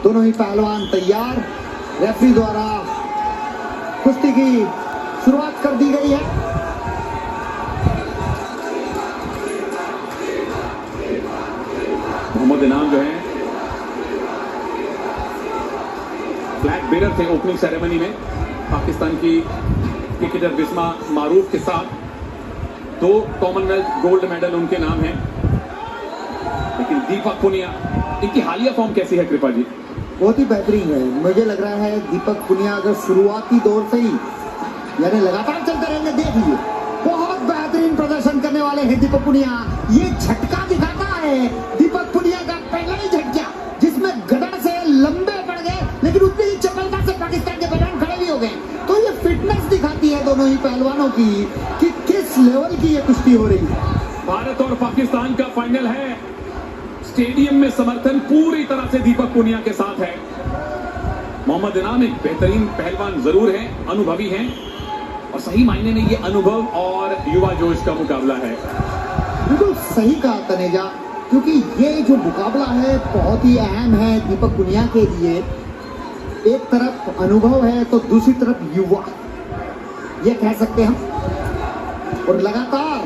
दोनों ही पहलवान तैयार। रेफरी द्वारा कुश्ती की शुरुआत कर दी गई है। मोहम्मद इनाम जो है फ्लैग बेरर थे ओपनिंग सेरेमनी में। पाकिस्तान की क्रिकेटर बिस्मा मारूफ के साथ 2 कॉमनवेल्थ गोल्ड मेडल उनके नाम हैं। लेकिन दीपक पुनिया, इनकी हालिया फॉर्म कैसी है कृपा जी? बहुत ही बेहतरीन है। मुझे लग रहा है दीपक पुनिया अगर शुरुआती दौर से ही यानी लगातार चलते रहेंगे, देख लीजिए बहुत बेहतरीन प्रदर्शन करने वाले हैं दीपक पुनिया। ये झटका दिखाता है दीपक पुनिया का पहला ही झटका, जिसमें गदर से लंबे पड़ गए लेकिन उतनी ही चपलता से पाकिस्तान के पहलवान खड़े भी हो गए। तो ये फिटनेस दिखाती है दोनों ही पहलवानों की कि किस लेवल की ये कुश्ती हो रही है। भारत और पाकिस्तान का फाइनल है। स्टेडियम में समर्थन पूरी तरह से दीपक पुनिया के साथ है। मोहम्मद इनाम एक बेहतरीन पहलवान जरूर है, अनुभवी हैं और सही मायने में ये अनुभव और युवा जोश का मुकाबला है। बिल्कुल सही कहा तनेजा, क्योंकि ये जो मुकाबला है बहुत ही अहम है दीपक पुनिया के लिए। एक तरफ अनुभव है तो दूसरी तरफ युवा, ये कह सकते हैं हम। और लगातार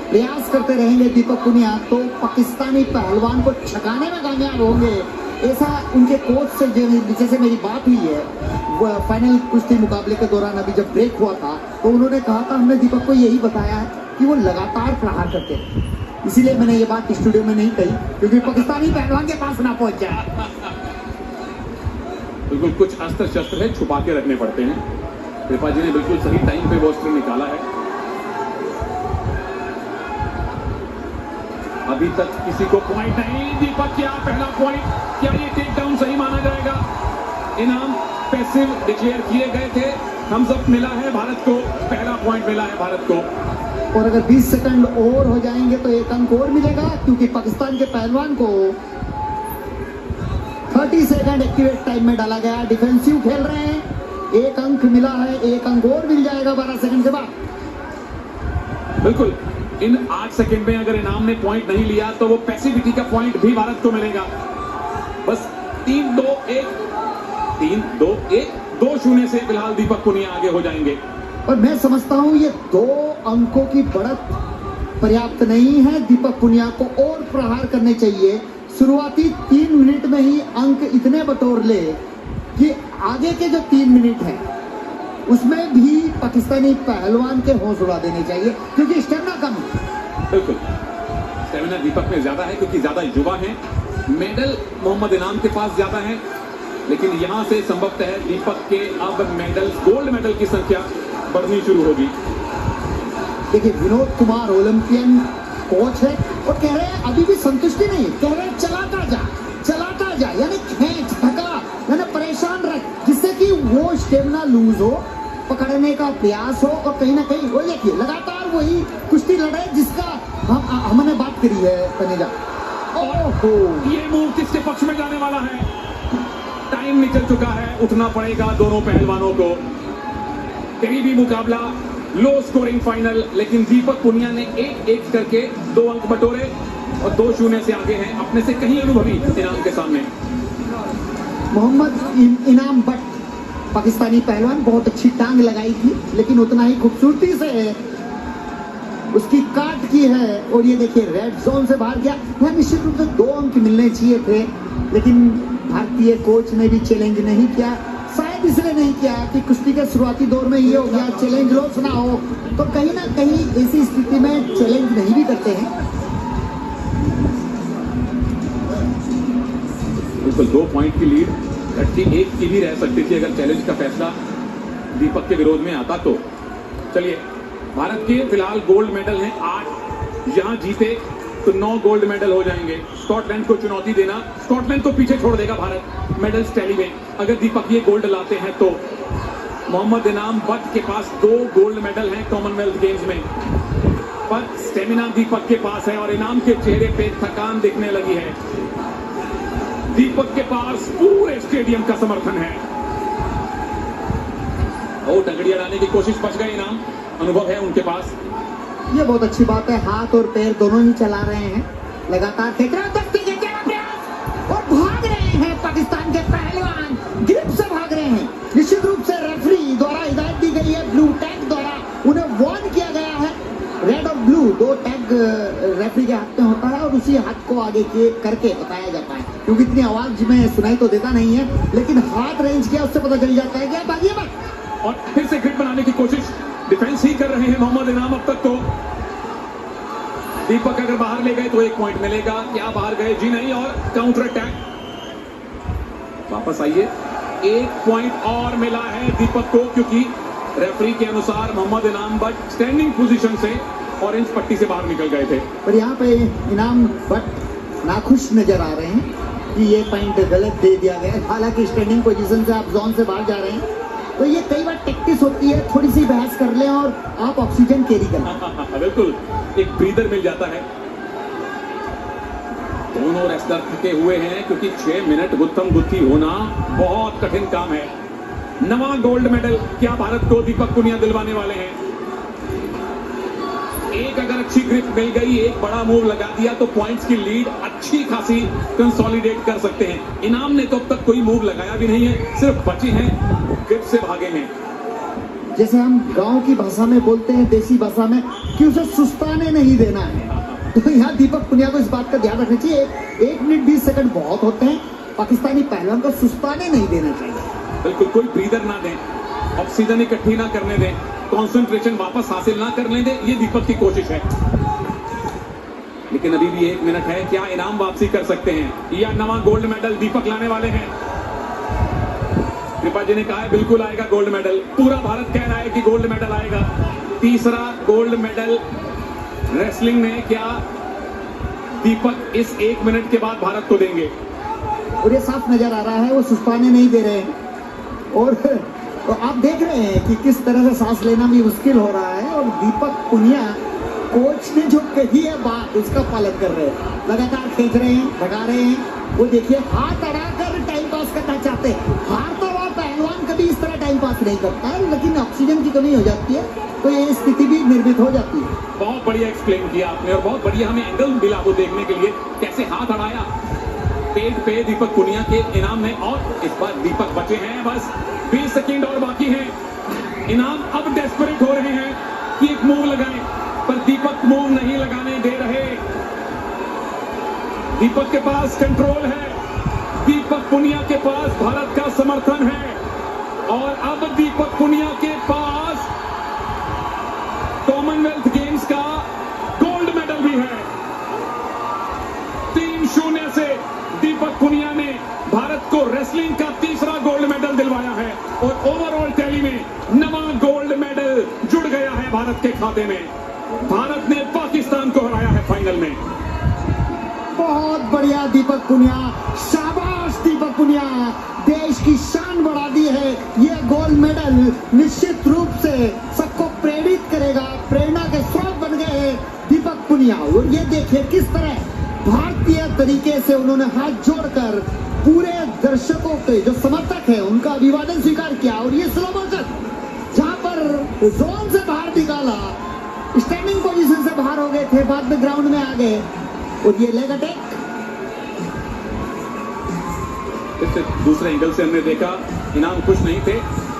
प्रयास करते रहेंगे दीपक पुनिया तो पाकिस्तानी पहलवान को छकाने में कामयाब होंगे, ऐसा उनके कोच से जैसे मेरी बात हुई है वो फाइनल कुश्ती मुकाबले के दौरान अभी जब ब्रेक हुआ था तो उन्होंने कहा था हमने दीपक को यही बताया है कि वो लगातार प्रहार करते हैं। इसीलिए मैंने ये बात स्टूडियो में नहीं कही क्योंकि पाकिस्तानी पहलवान के पास ना पहुंच जाए। बिल्कुल कुछ अस्त्र शस्त्र है छुपा के रखने पड़ते हैं। कृपा जी ने बिल्कुल सही टाइम पे वो अस्त्र निकाला है। अभी तक किसी को पॉइंट नहीं। दीपक क्या पहला पॉइंट, क्या ये टेक डाउन सही माना जाएगा? इनाम पैसिव डिक्लेयर किए गए थे, थम्स अप मिला है भारत को, पहला पॉइंट मिला है भारत को। और अगर 20 सेकंड और हो जाएंगे तो 1 अंक और मिलेगा क्योंकि पाकिस्तान के पहलवान को 30 सेकंड एक्टिवेट टाइम में डाला गया। डिफेंसिव खेल रहे हैं, 1 अंक मिला है, 1 अंक और मिल जाएगा 12 सेकंड के बाद। बिल्कुल इन 8 सेकंड में अगर इनाम ने पॉइंट नहीं लिया तो वो पैसिविटी का पॉइंट भी भारत को मिलेगा। बस 3-2-1 2-0 से फिलहाल दीपक पुनिया आगे हो जाएंगे। और मैं समझता हूं ये 2 अंकों की बढ़त पर्याप्त नहीं है। दीपक पुनिया को और प्रहार करने चाहिए। शुरुआती 3 मिनट में ही अंक इतने बटोर ले कि आगे के जो 3 मिनट है उसमें भी पाकिस्तानी पहलवान के होश उड़ा देने चाहिए क्योंकि स्टेमिना कम है। बिल्कुल स्टेमिना दीपक में ज्यादा है क्योंकि ज्यादा युवा हैं। मेडल मोहम्मद इनाम के पास ज्यादा है, लेकिन यहां से संभवतः है दीपक के अब मेडल गोल्ड मेडल की संख्या बढ़नी शुरू होगी। देखिए विनोद कुमार ओलंपियन कोच है और कह रहे हैं अभी भी संतुष्टि नहीं, कह रहे हैं चलाता जा यानी खींच धकला यानी परेशान रख जिससे कि वो स्टेमिना लूज हो, पकड़ने का प्रयास हो और कहीं ना कहीं वो देखिए लगातार वही कुश्ती लड़े जिसका हमने बात करी है तनेजा। ओहो ये मूव किसके पक्ष में जाने वाला है? टाइम निकल चुका है, उठना पड़ेगा दोनों पहलवानों को। करीबी मुकाबला, लो स्कोरिंग फाइनल, लेकिन दीपक पुनिया ने 1-1 करके 2 अंक बटोरे और 2-0 से आगे हैं अपने से कहीं अनुभवी इनाम के सामने। मोहम्मद इनाम बट पाकिस्तानी पहलवान बहुत अच्छी टांग लगाई थी लेकिन उतना ही खूबसूरती से उसकी काट की है और ये देखिए रेड जोन से बाहर गया। वह निश्चित रूप से 2 अंक मिलने चाहिए थे लेकिन भारतीय कोच ने भी चैलेंज नहीं किया। शायद इसलिए नहीं किया कि कुश्ती के शुरुआती दौर में ये हो गया चैलेंज लॉस ना हो, तो कहीं ना कहीं ऐसी स्थिति में चैलेंज नहीं भी करते हैं। बिल्कुल 2 पॉइंट की लीड घटती 1 की भी रह सकती थी अगर चैलेंज का फैसला दीपक के विरोध में आता तो। चलिए भारत के फिलहाल गोल्ड मेडल हैं 8, यहां जीते तो 9 गोल्ड मेडल हो जाएंगे। स्कॉटलैंड को चुनौती देना, स्कॉटलैंड को पीछे छोड़ देगा भारत मेडल्स टैली में अगर दीपक ये गोल्ड लाते हैं तो। मोहम्मद इनाम बट के पास 2 गोल्ड मेडल हैं कॉमनवेल्थ गेम्स में, पर स्टेमिना दीपक के पास है और इनाम के चेहरे पे थकान दिखने लगी है। दीपक के पास पूरे स्टेडियम का समर्थन है। टंगड़िया डालने की कोशिश, बच गए इनाम, अनुभव है उनके पास। ये बहुत अच्छी बात है, हाथ और पैर दोनों ही चला रहे हैं, लगातार फेंक रहे हैं और भाग रहे हैं पाकिस्तान के आगे करके बताया जाता है, क्योंकि इतनी आवाज में सुनाई तो देता नहीं है, लेकिन हाथ रेंज किया उससे पता चल जाता है क्या भागिए मत। और फिर से ग्रिप बनाने की कोशिश, डिफेंस ही कर रहे हैं मोहम्मद इनाम अब तक तो। दीपक अगर बाहर ले गए तो 1 पॉइंट मिलेगा, क्या बाहर गए? जी नहीं, और काउंटर अटैक वापस आइए। 1 पॉइंट और मिला है दीपक को, क्योंकि रेफरी के अनुसार मोहम्मद इनाम बट स्टैंडिंग पोजीशन से ऑरेंज पट्टी से बाहर निकल गए थे। पर यहाँ पे इनाम बट नाखुश नजर आ रहे हैं कि ये पॉइंट गलत दे दिया गया। हालांकि स्टैंडिंग पोजीशन से आप जोन से बाहर जा रहे हैं, तो ये कई बार टैक्टिस होती है, थोड़ी सी बहस कर लें और आप ऑक्सीजन कैरी करें। बिल्कुल, एक ब्रीदर मिल जाता है। दोनों रेसलर थके हुए हैं, क्योंकि 6 मिनट गुत्थम गुत्थी होना बहुत कठिन काम है। नवा गोल्ड मेडल क्या भारत को दीपक पुनिया दिलवाने वाले हैं? एक अगर अच्छी ग्रिप मिल गई, एक बड़ा मूव लगा दिया, तो पॉइंट्स की लीड अच्छी खासी कंसोलिडेट कर सकते हैं। इनाम ने तो अब तक कोई मूव लगाया भी नहीं है, सिर्फ बचे हैं, ग्रिप से भागे हैं। जैसे हम गांव की भाषा में बोलते हैं, देसी भाषा में, कि उसे सुस्ताने नहीं देना है। तो यहाँ दीपक पुनिया को इस बात का ध्यान रखना चाहिए। 1 मिनट 20 सेकंड बहुत होते हैं, पाकिस्तानी पहलवान को सुस्ताने नहीं देना चाहिए। बिल्कुल, कोई ब्रीदर ना दें, ऑक्सीजन इकट्ठी ना करने दें, कंसंट्रेशन वापस हासिल ना करने दें, ये दीपक की कोशिश है। लेकिन अभी भी 1 मिनट है, क्या इनाम वापसी कर सकते हैं या नवा गोल्ड मेडल दीपक लाने वाले हैं? कृपा जी ने कहा है बिल्कुल आएगा गोल्ड मेडल, पूरा भारत कह रहा है कि गोल्ड मेडल आएगा। तीसरा गोल्ड मेडल रेसलिंग में क्या दीपक इस 1 मिनट के बाद भारत को देंगे? और ये साफ नजर आ रहा है वो सुस्ताने नहीं दे रहे हैं, और तो आप देख रहे हैं कि किस तरह से सांस लेना भी मुश्किल हो रहा है। और दीपक पुनिया कोच ने जो कही है बात, उसका पालन कर रहे हैं, लगातार खींच रहे हैं, भगा रहे हैं। वो देखिए हाथ अड़ाकर टाइम पास करना चाहते हैं। हार तो वो पहलवान कभी इस तरह टाइम पास नहीं करता है, लेकिन ऑक्सीजन की कमी हो जाती है, तो ये स्थिति भी निर्मित हो जाती है। बहुत बढ़िया एक्सप्लेन किया आपने, और बहुत बढ़िया हमें एंगल मिला वो देखने के लिए, कैसे हाथ अड़ाया पेट पे दीपक पुनिया के इनाम में। और इस बार दीपक बचे हैं, बस 20 सेकंड और बाकी हैं। इनाम अब डेस्परेट हो रहे हैं कि एक मूव लगाएं, पर दीपक मूव नहीं लगाने दे रहे। दीपक के पास कंट्रोल है, दीपक पुनिया के पास भारत का समर्थन है, और अब दीपक पुनिया के पास कॉमनवेल्थ गेम्स का गोल्ड मेडल भी है। 3-0 से दीपक पुनिया ने भारत को रेसलिंग का तीसरा गोल्ड मेडल दिलवाया है, और ओवरऑल टैली में नवा गोल्ड मेडल जुड़ गया है भारत के खाते में। भारत ने पाकिस्तान को हराया है फाइनल में। बहुत बढ़िया दीपक पुनिया, शाबाश दीपक पुनिया, देश की शान बढ़ा दी है। ये गोल्ड मेडल निश्चित रूप से सबको प्रेरित करेगा, प्रेरणा के स्रोत बन गए हैं दीपक पुनिया। और ये देखिए किस तरह भारतीय तरीके से उन्होंने हाथ जोड़कर पूरे दर्शकों के जो समर्थक है उनका अभिवादन स्वीकार किया। और ये स्लो मोशन जहां पर जोन से बाहर निकाला, स्टैंडिंग पोजीशन से बाहर हो गए थे, बाद में ग्राउंड में आ गए, और ये लेग अटैक। दूसरे एंगल से हमने देखा इनाम खुश नहीं थे,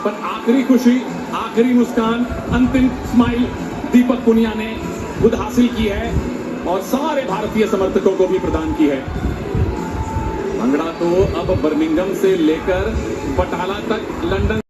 पर आखिरी खुशी, आखिरी मुस्कान, अंतिम स्माइल दीपक पुनिया ने खुद हासिल की है, और सारे भारतीय समर्थकों को भी प्रदान की है। भंगड़ा तो अब बर्मिंघम से लेकर बटाला तक, लंदन